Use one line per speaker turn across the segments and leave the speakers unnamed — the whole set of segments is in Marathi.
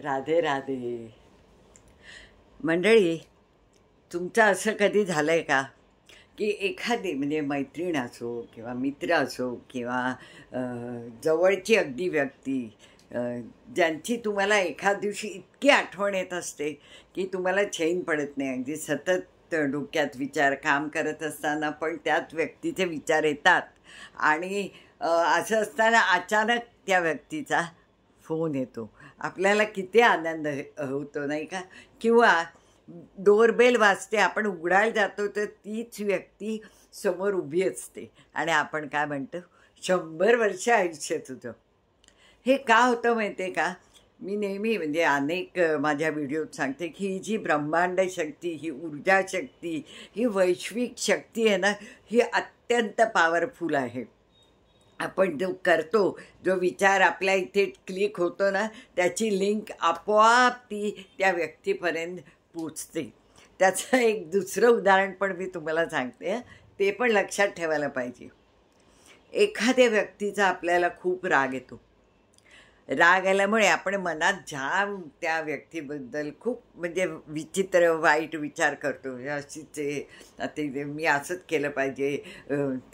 राधे राधे मंडळी. तुमचं असं कधी झालं आहे का की एखादी म्हणजे मैत्रीण असो किंवा मित्र असो किंवा जवळची अगदी व्यक्ती अ, ज्यांची तुम्हाला एखाद दिवशी इतकी आठवण येत असते की तुम्हाला चैन पडत नाही, अगदी सतत डोक्यात विचार काम करत असताना पण त्याच व्यक्तीचे विचार येतात आणि असं असताना अचानक त्या व्यक्तीचा फोन येतो. आपल्याला किती आनंद होतो नाही का? किंवा डोरबेल वाजते, आपण उघडायला जातो तर तीच व्यक्ती समोर उभी असते आणि आपण काय म्हणतो, 100 वर्ष आयुष्य तुझं. हे का होतं माहिती आहे का? मी नेहमी म्हणजे अनेक माझ्या व्हिडिओत सांगते की ही जी ब्रह्मांड शक्ती, ही ऊर्जा शक्ती, ही वैश्विक शक्ती आहे ना, ही अत्यंत पॉवरफुल आहे. आपण जो करतो, जो विचार आपल्या इथे क्लिक होतो ना, त्याची लिंक आपोआप ती त्या व्यक्तीपर्यंत पोचते. त्याचं एक दुसरं उदाहरण पण मी तुम्हाला सांगते, ते पण लक्षात ठेवायला पाहिजे. एखाद्या व्यक्तीचा आपल्याला खूप राग येतो. राग आल्यामुळे आपण मनात जाम त्या व्यक्तीबद्दल खूप म्हणजे विचित्र वाईट विचार करतो. अशीच आहे, आता मी असंच केलं पाहिजे,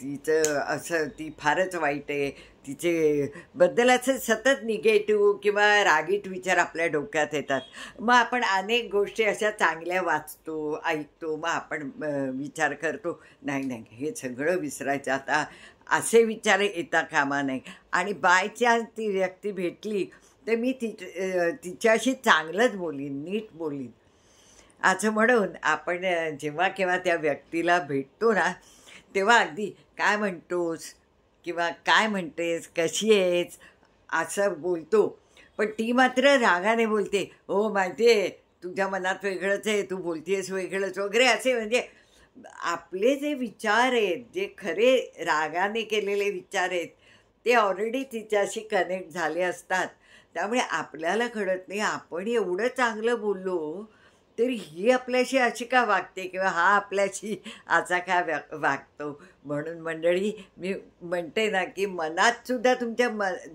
तिचं असं, ती फारच वाईट आहे, तिचे बद्दल असं सतत निगेटिव्ह किंवा रागीट विचार आपल्या डोक्यात येतात. मग आपण अनेक गोष्टी अशा चांगल्या वाचतो, ऐकतो, मग आपण विचार करतो नाही नाही हे सगळं विसरायचं आता, असे विचार येता कामा नये. आणि बाय चान्स ती व्यक्ती भेटली तर मी तिच्याशी चांगलंच बोलीन, नीट बोलीन असं म्हणून आपण जेव्हा केव्हा त्या व्यक्तीला भेटतो ना, तेव्हा अगदी काय म्हणतोस किंवा काय म्हणतेस, कशी आहेस असं बोलतो. पण ती मात्र रागाने बोलते, हो माहिती आहे तुझ्या मनात वेगळंच आहे, तू बोलतेस वेगळंच वगैरे असे. म्हणजे आपले जे विचार आहेत, जे खरे रागाने केलेले विचार आहेत, ते ऑलरेडी तिच्याशी कनेक्ट झाले असतात. त्यामुळे आपल्याला कळत नाही आपण एवढं चांगलं बोललो तरी ही आपल्याशी अशी का वागते किंवा हा आपल्याशी असा का वागतो. म्हणून मंडळी मी म्हणते ना की मनातसुद्धा तुमच्या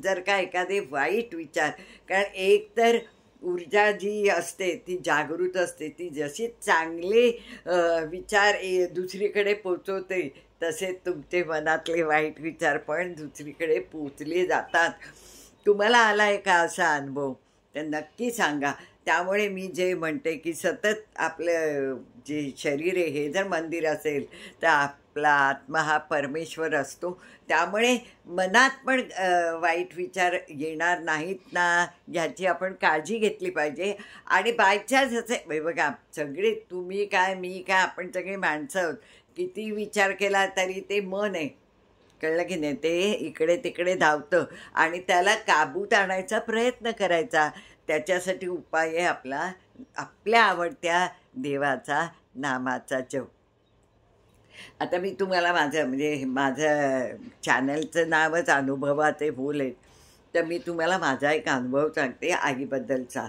जर का एखादे वाईट विचार, कारण एक तर ऊर्जा जी असते ती जागृत असते, ती जशी चांगले विचार दुसरीकडे पोचवते तसे तुमचे मनातले वाईट विचार पण दुसरीकडे पोचले जातात. तुम्हाला आला आहे का असा अनुभव? तर नक्की सांगा. त्यामुळे मी जे म्हणते की सतत आपलं जे शरीर आहे हे जर मंदिर असेल तर आपला आत्मा हा परमेश्वर असतो. त्यामुळे मनात पण वाईट विचार येणार नाहीत ना, ह्याची आपण काळजी घेतली पाहिजे. आणि बायचान्स असे बघा, सगळे तुम्ही काय मी काय आपण सगळे माणसं आहोत. किती विचार केला तरी ते मन आहे, कळलं की नाही, ते इकडे तिकडे धावतं आणि त्याला काबूत आणायचा प्रयत्न करायचा. त्याच्यासाठी उपाय आहे आपला, आपल्या आवडत्या देवाचा नामाचा जप. आता मी तुम्हाला माझं चॅनलचं नावच अनुभवाचे बोल आहेत, तर मी तुम्हाला माझा एक अनुभव सांगते आईबद्दलचा,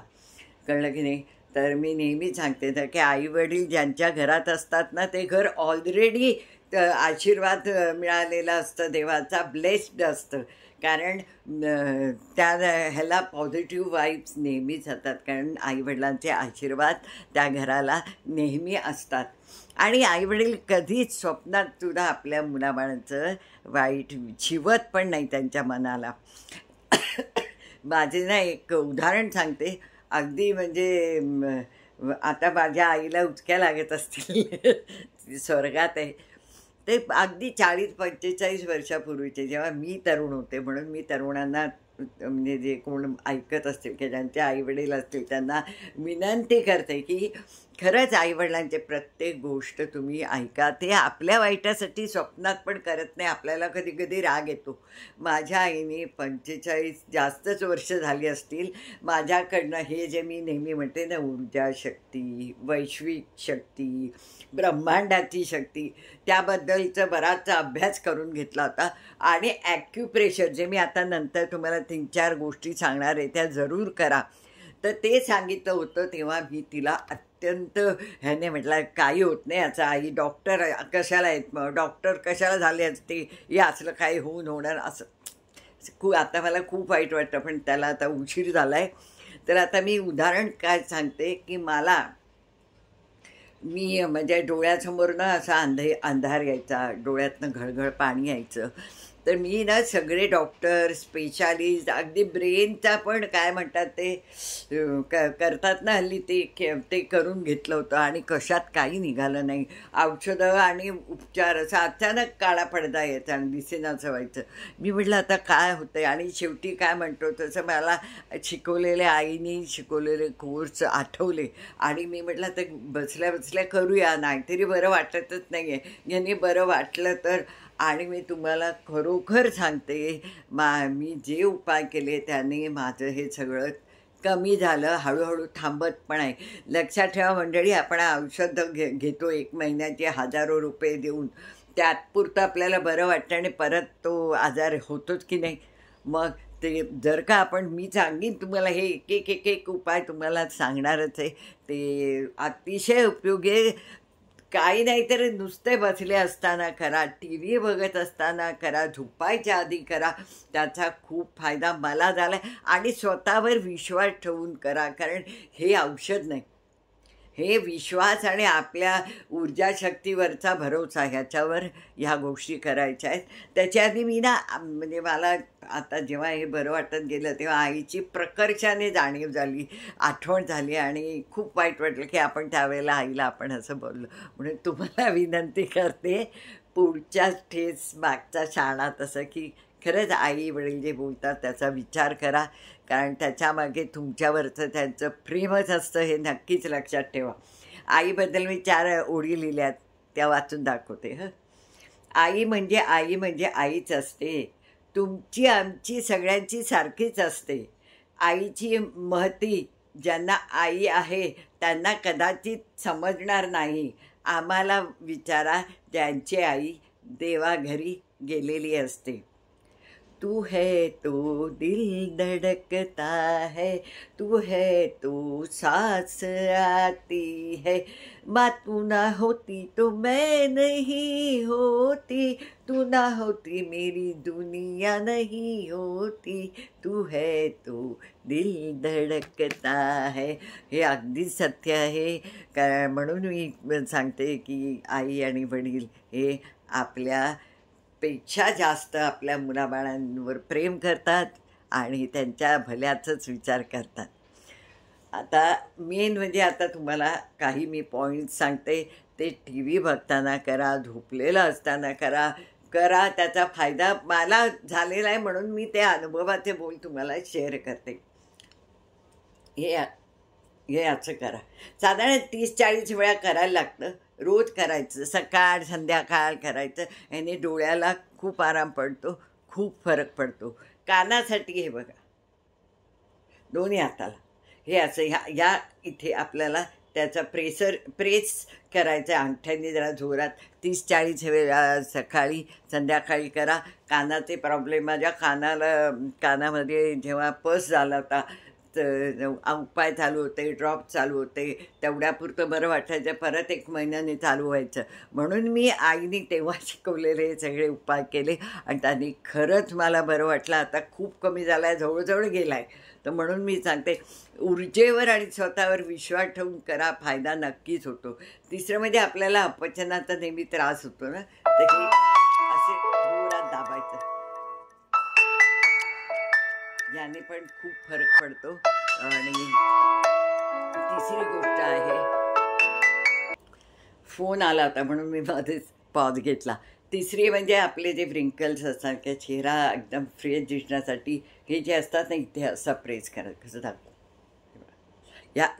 कळलं की नाही. तर मी नेहमी सांगते तर की आईवडील ज्यांच्या घरात असतात ना, ते घर ऑलरेडी आशीर्वाद मिळालेला असतं, देवाचा ब्लेस्ड असतं. कारण त्या ह्याला पॉझिटिव्ह वाईब्स नेहमीच असतात, कारण आईवडिलांचे आशीर्वाद त्या घराला नेहमी असतात. आणि आईवडील कधीच स्वप्नात सुद्धा आपल्या मुलाबाळांचं वाईट शिवत पण नाही त्यांच्या मनाला. माझे ना एक उदाहरण सांगते, अगदी म्हणजे आता माझ्या आईला उचक्या लागत असतील, स्वर्गात आहे. ते अगदी 40-45 वर्षापूर्वीचे, जेव्हा मी तरुण होते. म्हणून मी तरुणांना म्हणजे जे कोण ऐकत असतील की ज्यांचे आईवडील असतील त्यांना विनंती करते की खरंच आईवडिलांचे प्रत्येक गोष्ट तुम्ही ऐका. ते आपल्या वाईटासाठी स्वप्नात पण करत नाही. आपल्याला कधी कधी राग येतो. माझ्या आईने 45 जास्तच वर्ष झाली असतील माझ्याकडनं हे जे मी नेहमी म्हणते ना, ऊर्जा शक्ती, वैश्विक शक्ती, ब्रह्मांडाची शक्ती, त्याबद्दलचा बराचसा अभ्यास करून घेतला होता. आणि ॲक्युप्रेशर, जे मी आता नंतर तुम्हाला 3-4 गोष्टी सांगणार आहे त्या जरूर करा, तर ते सांगितलं होतं. तेव्हा मी तिला अत्यंत ह्याने म्हटलं काही होत नाही याचा, आई डॉक्टर कशाला आहेत, मग डॉक्टर कशाला झाले असते, हे असलं काही होऊन होणार असं. आता मला खूप वाईट वाटतं, पण त्याला आता उशीर झाला आहे. तर आता मी उदाहरण काय सांगते की मी म्हणजे डोळ्यासमोरनं असा अंधार यायचा, डोळ्यातनं घळघळ पाणी यायचं. तर मी ना सगळे डॉक्टर, स्पेशालिस्ट, अगदी ब्रेनचा पण काय म्हणतात ते करतात ना हल्ली, ते करून घेतलं होतं आणि कशात काही निघालं नाही. औषधं आणि उपचार असा अचानक काळा पडदा यायचा आणि दिसेनाचं व्हायचं. मी म्हटलं आता काय होतंय, आणि शेवटी काय म्हणतो तसं मला आईने शिकवलेले कोर्स आठवले आणि मी म्हटलं तर बसल्या बसल्या करूया, नाहीतरी बरं वाटतच नाही आहे, यांनी बरं वाटलं तर. आणि मी तुम्हाला खरोखर सांगते, मी जे उपाय केले त्याने माझं हे सगळं कमी झालं, हळूहळू थांबत पण आहे. लक्षात ठेवा मंडळी, आपण औषधं घेतो 1 महिन्याचे हजारो रुपये देऊन, त्यातपुरतं आपल्याला बरं वाटतं आणि परत तो आजार होतोच की नाही. मग ते जर का मी सांगीन तुम्हाला हे एक उपाय तुम्हाला सांगणारच आहे, ते अतिशय उपयोगी आहे. काही नाही तर नुसते बसले असताना करा, टी व्ही बघत असताना करा, झोपायच्या आधी करा. त्याचा खूप फायदा मला झाला आहे. आणि स्वतःवर विश्वास ठेवून करा, कारण हे औषध नाही, हे विश्वास आणि आपल्या ऊर्जाशक्तीवरचा भरोसा, ह्याच्यावर ह्या गोष्टी करायच्या आहेत. त्याच्या आधी मी ना म्हणजे मला आता जेव्हा हे बरं वाटत गेलं तेव्हा आईची प्रकर्षाने जाणीव झाली, आठवण झाली आणि खूप वाईट वाटलं की आपण त्यावेळेला आईला आपण असं बोललो. म्हणून तुम्हाला विनंती करते, पुढच्याच ठेस मागचा शाणा, तसं की खरंच आई वडील जे बोलतात त्याचा विचार करा, कारण त्याच्यामागे तुमच्यावरचं त्यांचं प्रेमच असतं, हे नक्कीच लक्षात ठेवा. आईबद्दल मी 4 ओळी लिहिल्यात, त्या वाचून दाखवते. आई म्हणजे आईच असते, तुमची आमची सगळ्यांची सारखीच असते. आईची महती ज्यांना आई आहे त्यांना कदाचित समजणार नाही. आम्हाला विचारा ज्यांची आई देवाघरी गेलेली असते. तू है तो दिल धड़कता है, तू है तो सांस आती है, माँ तू ना होती तो मैं नहीं होती, तू ना होती मेरी दुनिया नहीं होती, तू है तो दिल धड़कता है. हे अगदी सत्य आहे. म्हणून मी सांगते की आई आणि वडील हे पेक्षा जास्त आपल्या मुलाबाळांवर प्रेम करतात आणि त्यांच्या भल्याचाच विचार करतात. आता मेन म्हणजे आता तुम्हाला काही मी पॉईंट्स सांगते, ते टी व्ही बघताना करा, झोपलेलं असताना करा. त्याचा फायदा मला झालेला आहे म्हणून मी ते अनुभवाचे बोल तुम्हाला शेअर करते. हे असं करा, साधारण 30-40 वेळा करायला लागतं. रोज करायचं, सकाळ संध्याकाळ करायचं. याने डोळ्याला खूप आराम पडतो, खूप फरक पडतो. कानासाठी हे बघा, दोन्ही हाताला हे असं या इथे आपल्याला त्याचा प्रेस करायचा अंगठ्याने जरा जोरात 30-40 वेळा सकाळी संध्याकाळी करा. कानाचे प्रॉब्लेम, माझ्या कानामध्ये जेव्हा पस झाला होता उपाय चालू होते, ड्रॉप चालू होते, तेवढ्यापुरतं बरं वाटायचं, परत 1 महिन्याने चालू व्हायचं. म्हणून मी आईने तेव्हा शिकवलेले सगळे उपाय केले आणि त्यांनी खरंच मला बरं वाटलं. आता खूप कमी झाला आहे, जवळजवळ गेला आहे. तर म्हणून मी सांगते, ऊर्जेवर आणि स्वतःवर विश्वास ठेवून करा, फायदा नक्कीच होतो. तिसरं म्हणजे आपल्याला अपचनाचा नेहमी त्रास होतो ना, तर हे असे जोरात दाबायचं, याने पण खूप फरक पडतो. आणि तिसरी गोष्ट आहे, फोन आला होता म्हणून मी मध्येच पॉज घेतला. तिसरी म्हणजे आपले जे व्रिंकल्स असतात किंवा चेहरा एकदम फ्रेश दिसण्यासाठी हे जे असतात ना, इथे असं प्रेस करायचं. कसं दाखवू,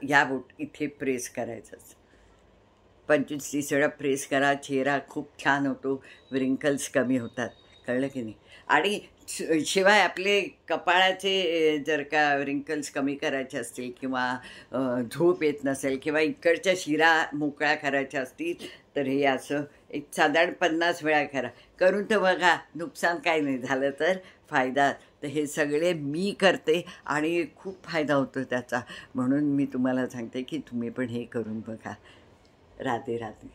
या बोट इथे प्रेस करायचंच, 25-30 वेळा प्रेस करा. चेहरा खूप छान होतो, व्रिंकल्स कमी होतात. कळलं की नाही? आणि शिवाय आपले कपाळाचे जर का रिंकल्स कमी करायचे असतील किंवा झोप येत नसेल किंवा इकडच्या शिरा मोकळ्या करायच्या असतील तर हे असं एक साधारण 50 वेळा करून तर बघा, नुकसान काही नाही झालं तर फायदा. तर हे सगळे मी करते आणि खूप फायदा होतो त्याचा. म्हणून मी तुम्हाला सांगते की तुम्ही पण हे करून बघा. राधे राधे.